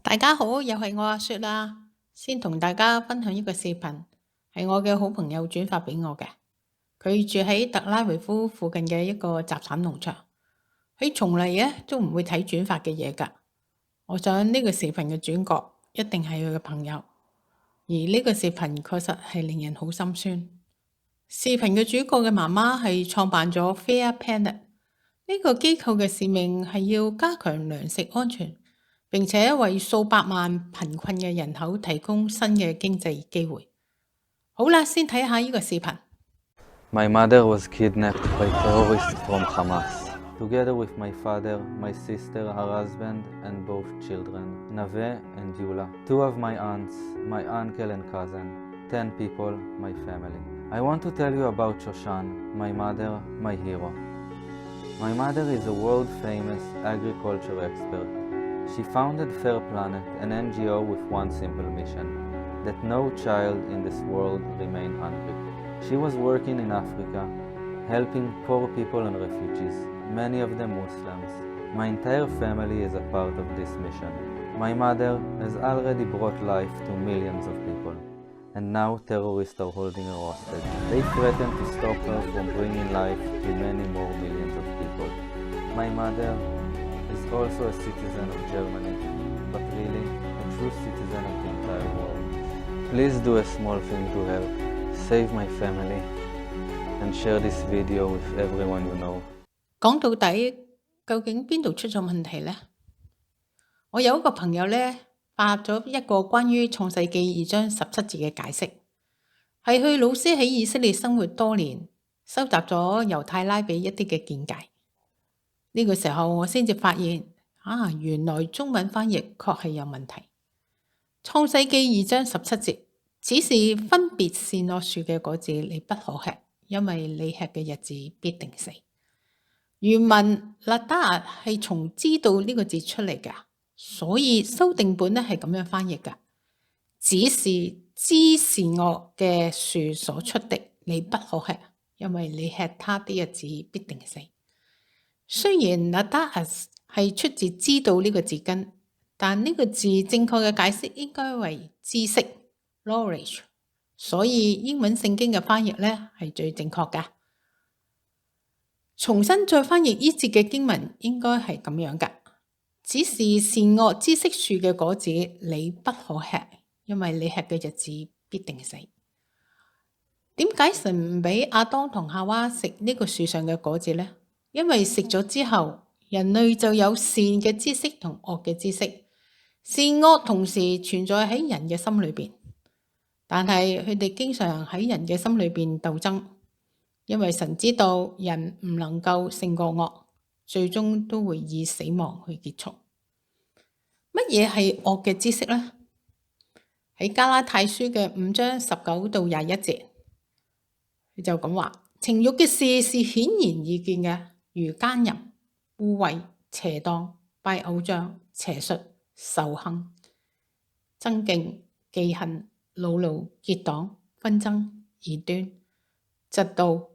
大家好，又係我阿雪啦。先同大家分享一個視頻，係我嘅好朋友轉發俾我嘅。佢住喺特拉維夫附近嘅一個集產農場，佢從嚟咧都唔會睇轉發嘅嘢噶。我想呢個視頻嘅主角一定係佢嘅朋友，而呢個視頻確實係令人好心酸。視頻嘅主角嘅媽媽係創辦咗 Fair Planet 呢個機構嘅使命係要加強糧食安全，並且為數百萬貧困嘅人口提供新嘅經濟機會。好啦，先睇下呢個視頻。 My mother was kidnapped by terrorists from Hamas, together with my father, my sister, her husband, and both children, Naveh and Yula, 2 of my aunts, my uncle and cousin, 10 people, my family. I want to tell you about Shoshan, my mother, my hero. My mother is a world-famous agriculture expert. She founded Fair Planet, an NGO with one simple mission, that no child in this world remain hungry. She was working in Africa, helping poor people and refugees, many of them Muslims. My entire family is a part of this mission. My mother has already brought life to millions of people, and now terrorists are holding her hostage. They threaten to stop her from bringing life to many more millions of people. My mother is also a citizen of Germany, but really a true citizen of the entire world. Please do a small thing to help, save my family, and share this video with everyone you know. 講到底，究竟邊度出咗問題呢？我有一個朋友呢，發咗一個關於創世記2章17節嘅解釋，係佢老師喺以色列生活多年，收集咗猶太拉比一啲嘅見解。呢個時候我先至發現，原來中文翻譯確係有問題。創世記2章17節，只是分別善惡樹嘅果子你不可吃，因為你吃嘅日子必定死。原文勒達係從知道呢個字出嚟㗎，所以修訂本咧係咁樣翻譯㗎，只是知善惡嘅樹所出的你不可吃，因為你吃它的日子必定死。雖然勒達係出自知道呢個字根，但呢個字正確嘅解釋應該為知識 knowledge， 所以英文聖經嘅翻譯咧係最正確㗎。重新再翻譯呢節嘅經文應該係咁樣㗎，只是善惡知識樹嘅果子你不可吃，因為你吃嘅日子必定死。點解神唔俾亞當同夏娃食呢個樹上嘅果子呢？因為食咗之後，人類就有善嘅知識同惡嘅知識，善惡同時存在喺人嘅心裏邊，但係佢哋經常喺人嘅心裏邊鬥爭，因為神知道人唔能夠勝過惡，最終都會以死亡去結束。乜嘢係惡嘅知識呢？喺加拉太書嘅5章19到21節，佢就咁話：情慾嘅事是顯然易見嘅，如奸淫、污穢、邪蕩、拜偶像、邪術、仇恨、爭競、忌恨、惱怒、結黨、紛爭、異端、嫉妒、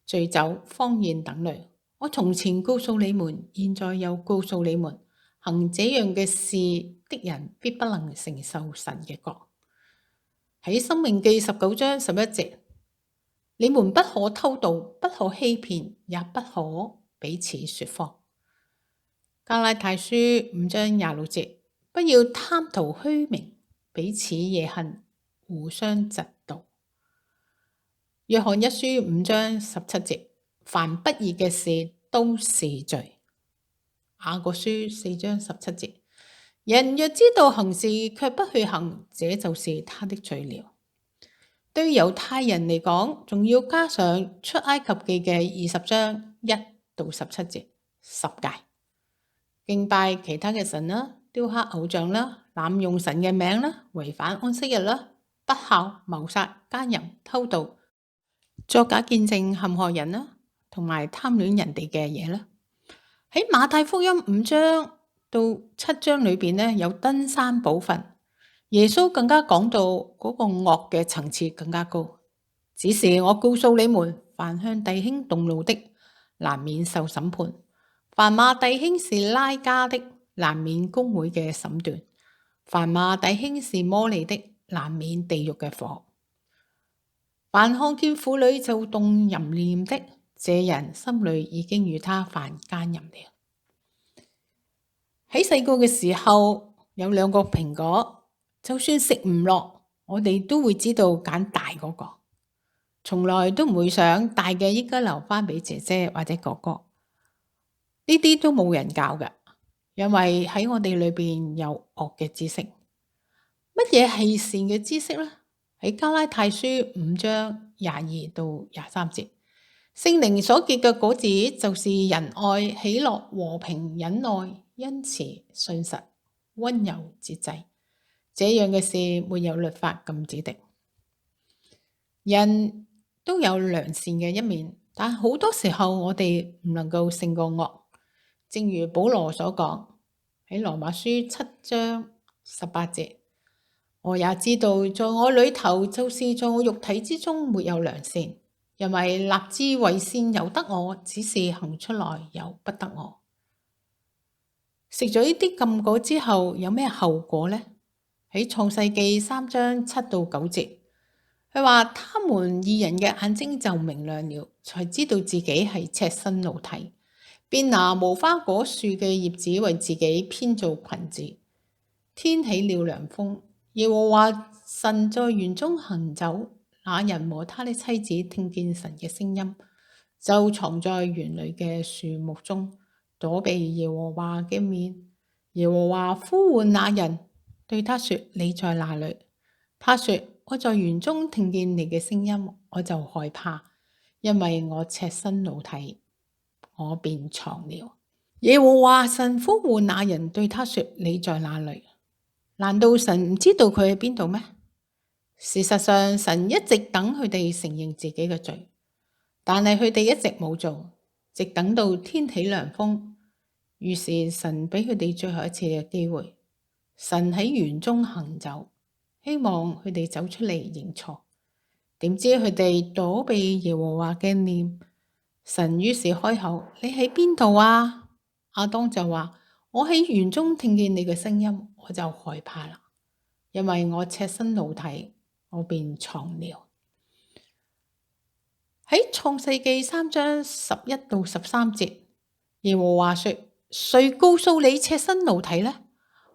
醉酒、荒宴等類。我從前告訴你們，現在又告訴你們，行這樣嘅事的人必不能承受神嘅國。喺申命記19章11節，你們不可偷盜，不可欺騙，也不可彼此說謊。加拉太書5章26節，不要貪圖虛名，彼此惹恨，互相嫉妒。約翰一書5章17節，凡不義嘅事都是罪。雅各書4章17節，人若知道行事卻不去行，這就是他的罪了。對猶太人嚟講，仲要加上出埃及記嘅20章1到17節10誡，敬拜其他嘅神啦，雕刻偶像啦，濫用神嘅名啦，違反安息日啦，不孝、謀殺、奸淫、偷盜、作假見證、陷害人啦，同埋貪戀人哋嘅嘢啦。喺馬太福音5章到7章裏邊呢，有登山寶訓。耶穌更加講到嗰個惡嘅層次更加高。只是我告訴你們，凡向弟兄動怒的，難免受審判；凡罵弟兄是拉加的，難免公會嘅審斷。凡罵弟兄是魔利的，難免地獄嘅火。凡看見婦女就動淫念的，這人心裏已經與他犯奸淫了。喺細個嘅時候，有兩個蘋果，就算食唔落，我哋都會知道揀大嗰個，從來都唔會想大嘅應該留翻俾姐姐或者哥哥。呢啲都冇人教㗎，因為喺我哋裏邊有惡嘅知識。乜嘢係善嘅知識呢？喺加拉太書5章22到23節，聖靈所結嘅果子就是仁愛、喜樂、和平、忍耐、恩慈、信實、溫柔、節制。這樣嘅事沒有律法禁止的。人都有良善嘅一面，但好多時候我哋唔能夠勝過惡。正如保羅所講喺羅馬書7章18節，我也知道在我裏頭，就是在我肉體之中沒有良善，因為立志為善由得我，只是行出來由不得我。食咗呢啲禁果之後有咩後果呢？喺創世記3章7到9節，佢話他們二人嘅眼睛就明亮了，才知道自己係赤身露體，便拿無花果樹嘅葉子為自己編造裙子。天起了涼風，耶和華神在園中行走，那人和他的妻子聽見神嘅聲音，就藏在園裏嘅樹木中，躲避耶和華嘅面。耶和華呼喚那人，對他說：你在哪裏？他說：我在園中聽見你嘅聲音，我就害怕，因為我赤身露體，我便藏了。耶和華神呼喚那人，對他說：你在哪裏？難道神唔知道佢喺邊度咩？事實上，神一直等佢哋承認自己嘅罪，但係佢哋一直冇做，直等到天起涼風，於是神俾佢哋最後一次嘅機會。神喺園中行走，希望佢哋走出嚟認錯。點知佢哋躲避耶和華嘅念，神於是開口：你喺邊度啊？亞當就話：我喺園中聽見你嘅聲音，我就害怕啦，因為我赤身露體，我便藏了。喺創世記3章11到13節，耶和華說：誰告訴你赤身露體呢？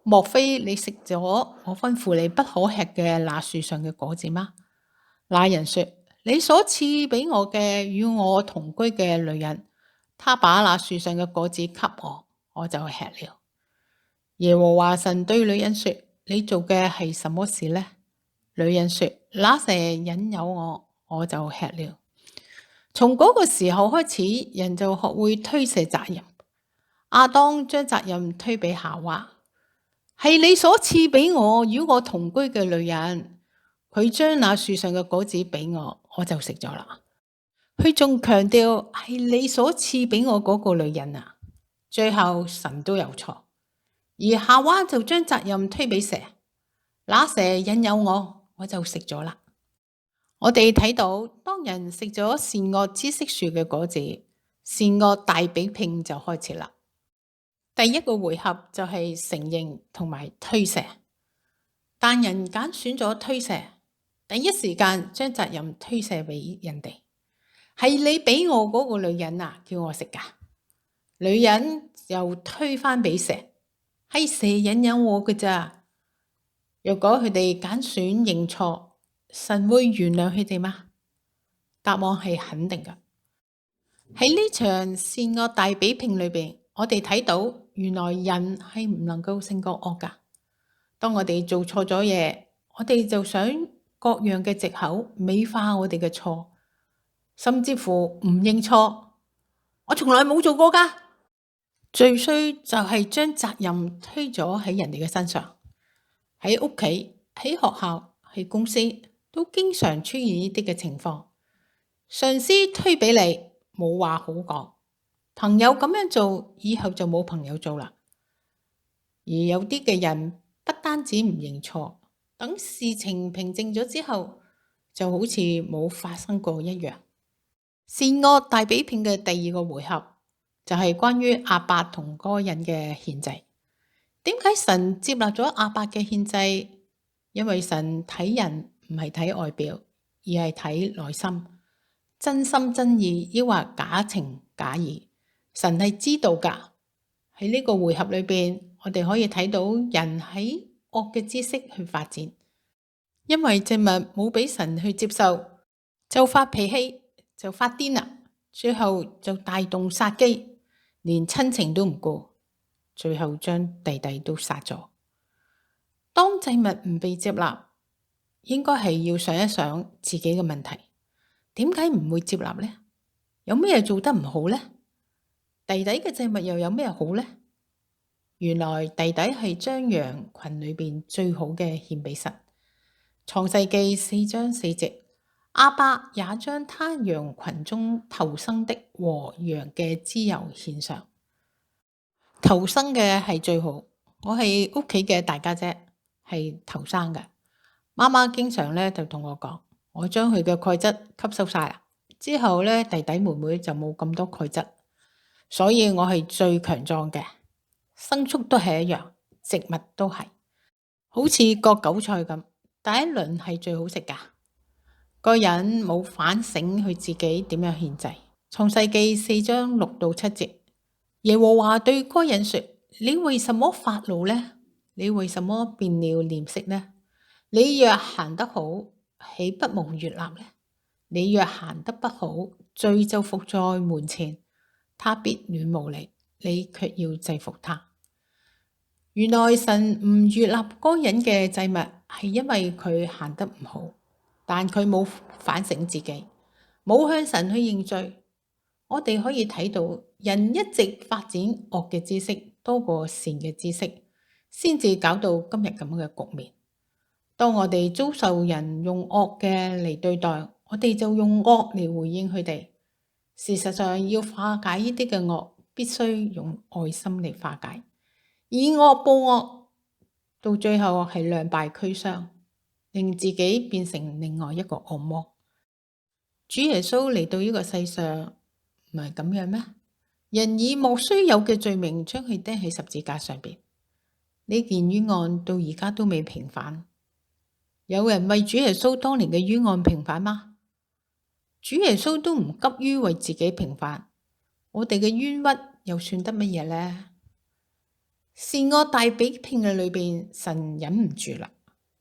莫非你食咗我吩咐你不可吃嘅那樹上嘅果子嗎？那人說：你所賜俾我嘅與我同居嘅女人，她把那樹上嘅果子給我，我就吃了。耶和華神對女人說：你做嘅係什麼事呢？女人說：那蛇引誘我，我就吃了。從嗰個時候開始，人就學會推卸責任。亞當將責任推俾夏娃，係你所賜俾我與我同居嘅女人，佢將那樹上嘅果子俾我，我就食咗啦。佢仲強調係你所賜俾我嗰個女人啊。最後神都有錯，而夏娃就將責任推俾蛇，那蛇引誘我，我就食咗啦。我哋睇到，當人食咗善惡知識樹嘅果子，善惡大比拼就開始啦。第一個回合就係承認同埋推卸，但人揀選咗推卸，第一時間將責任推卸俾人哋，係你俾我嗰個女人啊，叫我食噶。女人又推返俾蛇，係蛇引誘我嘅咋。若果佢哋揀選認錯，神會原諒佢哋嗎？答案係肯定噶。喺呢場善惡大比拼裏邊，我哋睇到原來人係唔能夠勝過惡噶。當我哋做錯咗嘢，我哋就想各樣嘅藉口美化我哋嘅錯，甚至乎唔認錯。我從來冇做過噶。最衰就係將責任推咗喺人哋嘅身上，喺屋企、喺學校、喺公司都經常出現呢啲嘅情況。上司推俾你，冇話好講，朋友咁樣做，以後就冇朋友做啦。而有啲嘅人不單止唔認錯，等事情平靜咗之後，就好似冇發生過一樣。善惡大比拼嘅第二個回合就係關於亞伯同該隱嘅獻祭。點解神接納咗亞伯嘅獻祭？因為神睇人唔係睇外表，而係睇內心，真心真意，抑或假情假意。神係知道噶。喺呢個回合裏邊，我哋可以睇到人喺惡嘅知識去發展，因為祭物冇俾神去接受，就發脾氣，就發癲啦，最後就大動殺機，連親情都唔顧，最後將弟弟都殺咗。當祭物唔被接納，應該係要想一想自己嘅問題，點解唔會接納呢？有咩做得唔好呢？弟弟嘅祭物又有咩好呢？原來弟弟係將羊群裏邊最好嘅獻俾神。創世記4章4節，亞伯也將他羊群中頭生的和羊嘅脂油獻上。頭生嘅係最好，我係屋企嘅大家姐，係頭生嘅。媽媽經常咧就同我講，我將佢嘅鈣質吸收晒啦，之後咧弟弟妹妹就冇咁多鈣質，所以我係最強壯嘅。牲畜都係一樣，植物都係，好似割韭菜咁，第一輪係最好食噶。個人冇反省佢自己點樣獻祭。創世記4章6到7節，耶和華對該人說：你為什麼發怒呢？你為什麼變了臉色呢？你若行得好，豈不蒙悅納呢？你若行得不好，罪就伏在門前，他必戀慕你，你卻要制服他。原來神唔悅納該人嘅祭物，係因為佢行得唔好，但佢冇反省自己，冇向神去認罪。我哋可以睇到，人一直發展惡嘅知識多過善嘅知識，先至搞到今日咁嘅局面。當我哋遭受人用惡嘅嚟對待，我哋就用惡嚟回應佢哋。事實上，要化解呢啲嘅惡，必須用愛心嚟化解。以惡報惡，到最後係兩敗俱傷，令自己變成另外一個惡魔。主耶穌嚟到呢個世上，唔係咁樣咩？人以莫須有嘅罪名將佢釘喺十字架上邊，呢件冤案到而家都未平反。有人為主耶穌當年嘅冤案平反嗎？主耶穌都唔急於為自己平反，我哋嘅冤屈又算得乜嘢呢？善惡大比拼嘅裏邊，神忍唔住啦，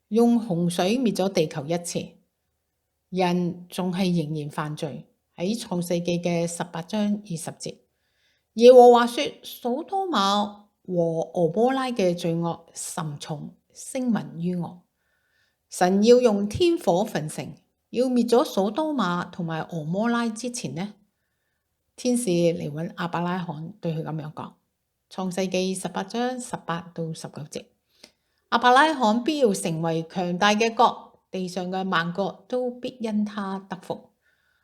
用洪水滅咗地球一次，人仲係仍然犯罪。喺創世記嘅18章20節，耶和華說：所多瑪和蛾摩拉嘅罪惡甚重，聲聞於我。神要用天火焚城，要滅咗所多瑪同埋蛾摩拉之前呢，天使嚟揾亞伯拉罕，對佢咁樣講。創世記18章18到19節，亞伯拉罕必要成為強大嘅國，地上嘅萬國都必因他得福。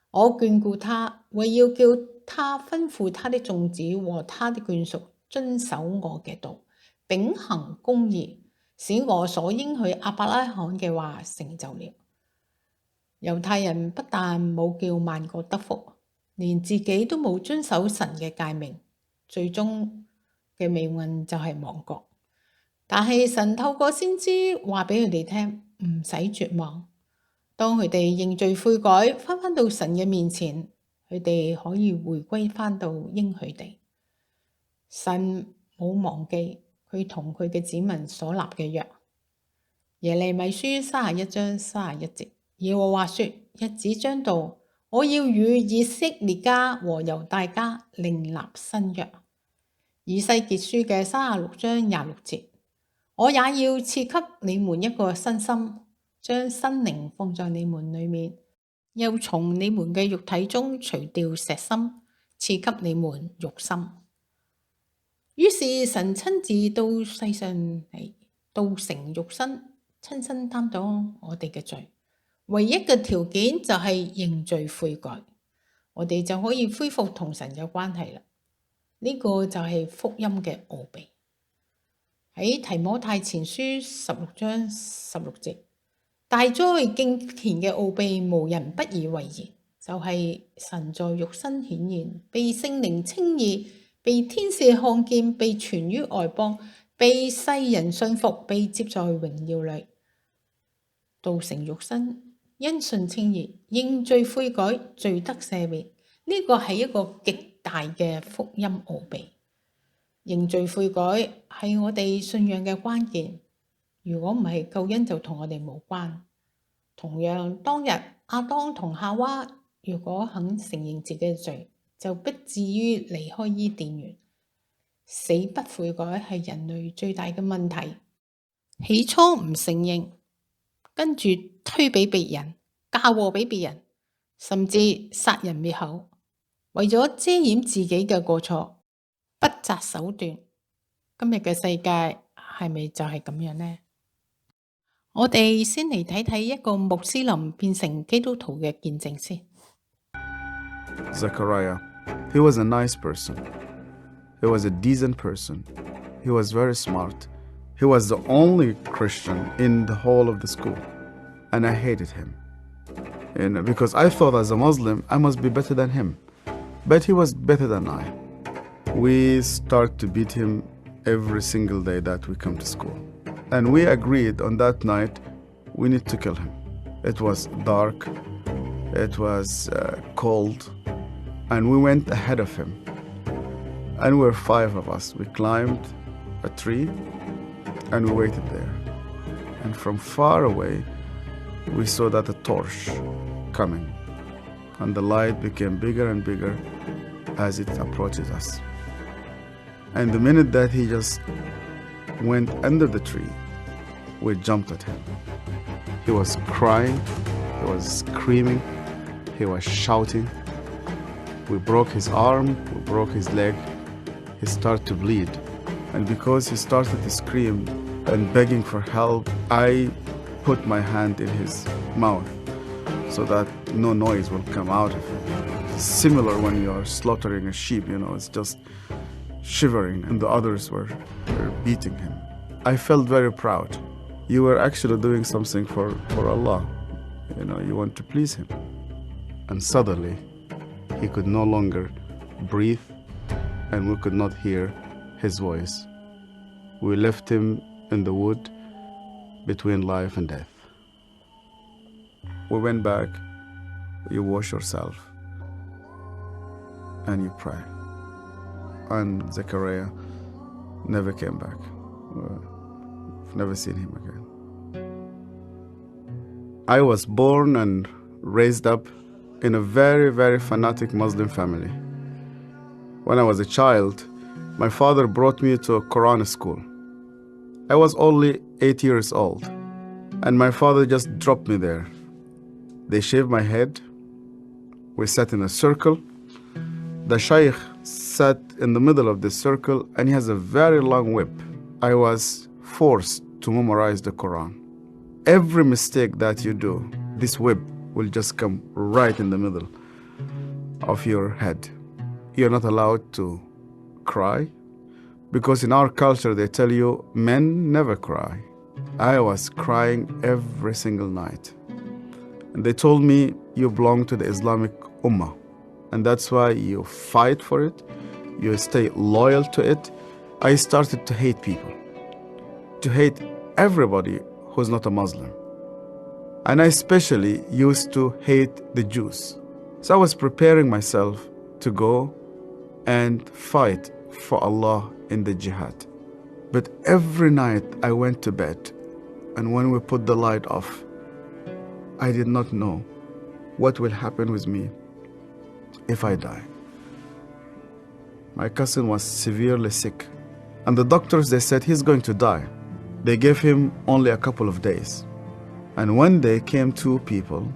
我眷顧他，為要叫他吩咐他的眾子和他的眷屬遵守我嘅道，秉行公義，使我所應許亞伯拉罕嘅話成就了。猶太人不但冇叫萬國得福，連自己都冇遵守神嘅誡命，最終嘅命運就係亡國。但係神透過先知話俾佢哋聽，唔使絕望。當佢哋認罪悔改，翻到神嘅面前，佢哋可以回歸翻到應許地。神冇忘記佢同佢嘅子民所立嘅約。耶利米書31章31節，耶和華說：日子將到，我要與以色列家和猶大家另立新約。以西結書嘅36章26節，我也要賜給你們一個新心，將新靈放在你們裏面，又從你們嘅肉體中除掉石心，賜給你們肉心。於是神親自到世上嚟，道成肉身，親身擔當我哋嘅罪。唯一嘅條件就係認罪悔改，我哋就可以恢復同神嘅關係啦。呢個就係福音嘅奧秘。喺提摩太前書16章16節，大哉敬虔嘅奧秘，無人不以為然，就係神在肉身顯現，被聖靈稱義，被天使看見，被傳於外邦，被世人信服，被接在榮耀裏，道成肉身，因信稱義，認罪悔改，罪得赦免。呢個係一個極大嘅福音奧秘。認罪悔改係我哋信仰嘅關鍵。如果唔係，救恩就同我哋無關。同樣，當日亞當同夏娃如果肯承認自己嘅罪，就不至於離開伊甸園。死不悔改係人類最大嘅問題。起初唔承認，跟住推俾別人，嫁禍俾別人，甚至殺人滅口，為咗遮掩自己嘅過錯，不擇手段。今日嘅世界係咪就係咁樣呢？我哋先嚟睇睇一個穆斯林變成基督徒嘅見證先。Zechariah, he was a nice person. He was a decent person. He was very smart. He was the only Christian in the whole of the school. And I hated him. And because I thought as a Muslim, I must be better than him. But he was better than I. We start to beat him every single day that we come to school. And we agreed on that night, we need to kill him. It was dark, it was cold, and we went ahead of him. And we were 5 of us. We climbed a tree, and we waited there. And from far away, we saw that a torch coming. And the light became bigger and bigger as it approaches us. And the minute that he just went under the tree, we jumped at him. He was crying, he was screaming, he was shouting. We broke his arm, we broke his leg. He started to bleed. And because he started to scream and begging for help, I put my hand in his mouth so that no noise will come out of him. Similar when you are slaughtering a sheep, it's just shivering, and the others were beating him. I felt very proud. You were actually doing something for Allah. You want to please him. And suddenly, he could no longer breathe, and we could not hear his voice. We left him in the wood between life and death. We went back, you wash yourself, and you pray. And Zechariah never came back. I've never seen him again. I was born and raised up in a very, very fanatic Muslim family. When I was a child, my father brought me to a Quran school. I was only 8 years old, and my father just dropped me there. They shaved my head. We sat in a circle. The Shaykh sat in the middle of the circle, and he has a very long whip. I was forced to memorize the Quran. Every mistake that you do, this whip will just come right in the middle of your head. You're not allowed to cry, because in our culture they tell you men never cry. I was crying every single night. And they told me, you belong to the Islamic Ummah, and that's why you fight for it, you stay loyal to it. I started to hate people, to hate everybody who's not a Muslim. And I especially used to hate the Jews. So I was preparing myself to go and fight for Allah in the jihad. But every night I went to bed, and when we put the light off, I did not know what will happen with me if I die. My cousin was severely sick, and the doctors, they said he's going to die. They gave him only a couple of days. And one day came 2 people.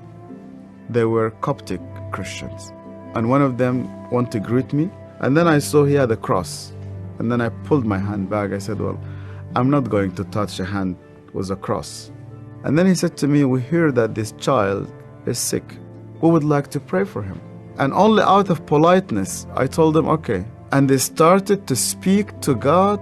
They were Coptic Christians. And one of them wanted to greet me. And then I saw he had a cross. And then I pulled my hand back. I said, well, I'm not going to touch a hand with a cross. And then he said to me, we hear that this child is sick. We would like to pray for him. And only out of politeness, I told them, okay. And they started to speak to God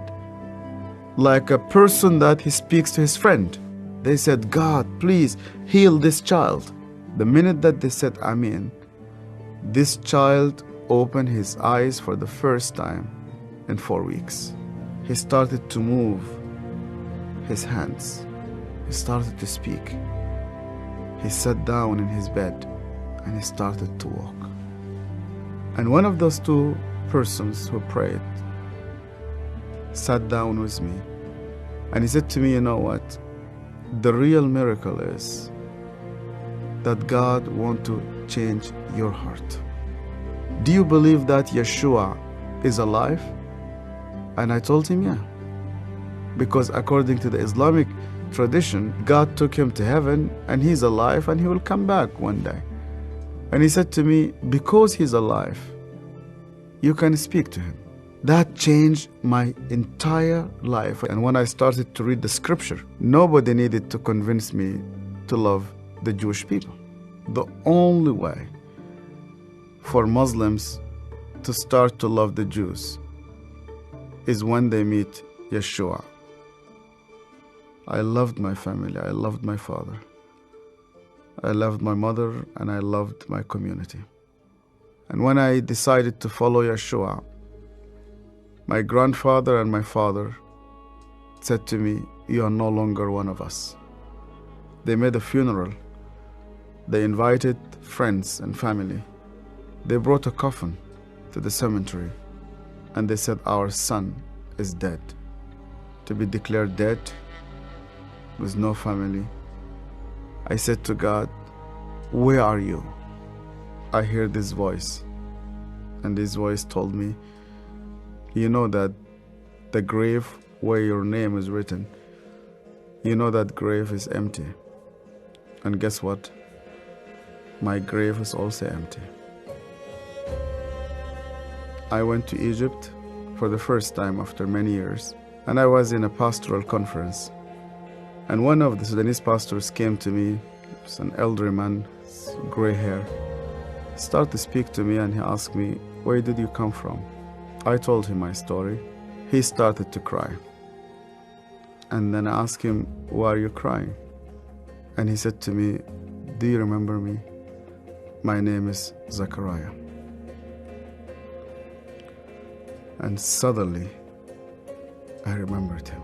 like a person that he speaks to his friend. They said, God, please heal this child. The minute that they said Amen, this child opened his eyes for the first time in 4 weeks. He started to move his hands. He started to speak. He sat down in his bed and he started to walk. And one of those two persons who prayed sat down with me and he said to me, you know what? The real miracle is that God wants to change your heart. Do you believe that Yeshua is alive? And I told him, yeah. Because according to the Islamic tradition, God took him to heaven and he's alive and he will come back one day. And he said to me, because he's alive, you can speak to him. That changed my entire life. And when I started to read the scripture, nobody needed to convince me to love the Jewish people. The only way for Muslims to start to love the Jews is when they meet Yeshua. I loved my family, I loved my father, I loved my mother, and I loved my community. And when I decided to follow Yeshua, my grandfather and my father said to me, you are no longer one of us. They made a funeral. They invited friends and family. They brought a coffin to the cemetery and they said, our son is dead. To be declared dead with no family. I said to God, where are you? I heard this voice, and this voice told me, you know that the grave where your name is written, you know that grave is empty. And guess what? My grave is also empty. I went to Egypt for the first time after many years, and I was in a pastoral conference. And one of the Sudanese pastors came to me, he was an elderly man, gray hair. He started to speak to me and he asked me, where did you come from? I told him my story. He started to cry. And then I asked him, why are you crying? And he said to me, do you remember me? My name is Zachariah. And suddenly, I remembered him.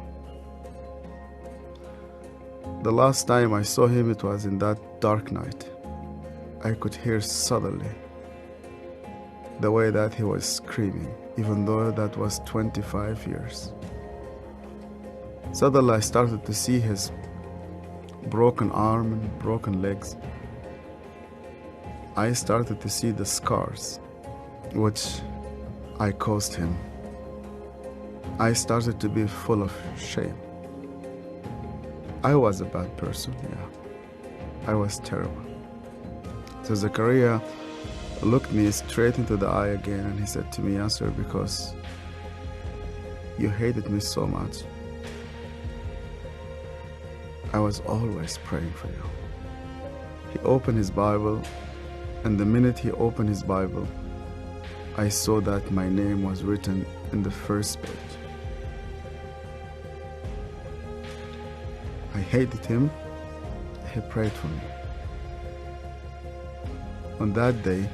The last time I saw him, it was in that dark night. I could hear suddenly the way that he was screaming, even though that was 25 years. Suddenly I started to see his broken arm and broken legs. I started to see the scars which I caused him. I started to be full of shame. I was a bad person, yeah. I was terrible. So Zechariah looked me straight into the eye again and he said to me, Yasser, because you hated me so much, I was always praying for you. He opened his Bible, and the minute he opened his Bible, I saw that my name was written in the first page. I hated him. He prayed for me. On that day,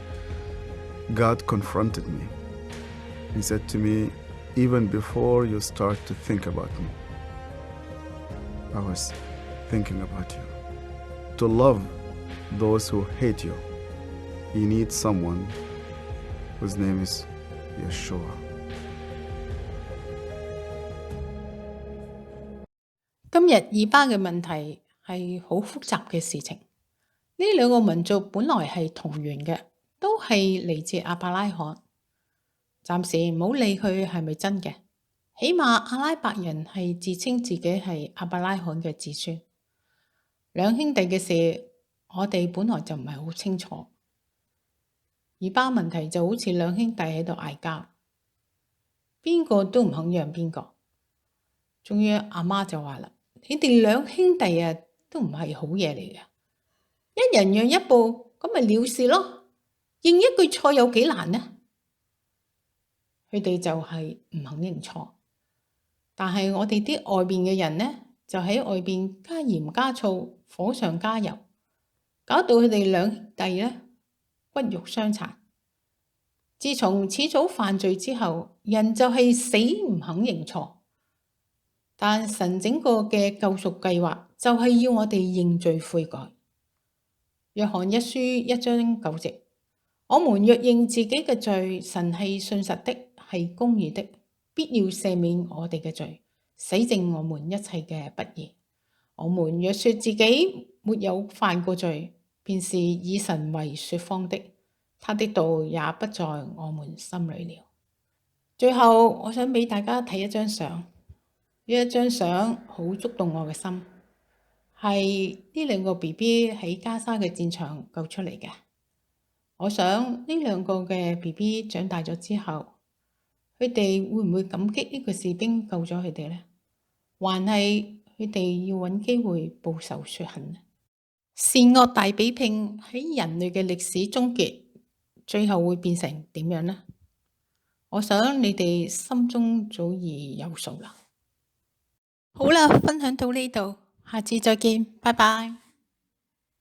God confronted me. He said to me, even before you start to think about me, I was thinking about you. To love those who hate you, you need someone whose name is Yeshua. 今日以巴嘅問題係好複雜嘅事情。呢兩個民族本來係同源嘅，都係嚟自亞伯拉罕。暫時唔好理佢係咪真嘅，起碼阿拉伯人係自稱自己係亞伯拉罕嘅子孫。兩兄弟嘅事，我哋本來就唔係好清楚。以巴問題就好似兩兄弟喺度嗌交，邊個都唔肯讓邊個。終於阿媽就話啦，你哋兩兄弟啊，都唔係好嘢嚟嘅，一人讓一步，咁咪了事咯。認一句錯有幾難呢？佢哋就係唔肯認錯。但係我哋啲外邊嘅人呢，就喺外邊加鹽加醋，火上加油，搞到佢哋兩兄弟呢骨肉相殘。自從始祖犯罪之後，人就係死唔肯認錯。但神整個嘅救贖計劃就係要我哋認罪悔改。約翰一書1章9節，我們若認自己嘅罪，神係信實的，係公義的，必要赦免我哋嘅罪，洗淨我們一切嘅不義。我們若說自己沒有犯過罪，便是以神為說謊的，他的道也不在我們心裏了。最後，我想俾大家睇一張相，呢一張相好觸動我嘅心，係呢兩個 BB 喺加沙嘅戰場救出嚟嘅。我想呢兩個嘅 BB 長大咗之後，佢哋會唔會感激呢個士兵救咗佢哋呢？還係佢哋要揾機會報仇雪恨呢？善惡大比拼喺人類嘅歷史終結，最後會變成點樣呢？我想你哋心中早已有數啦。好啦，分享到呢度，下次再見，拜拜。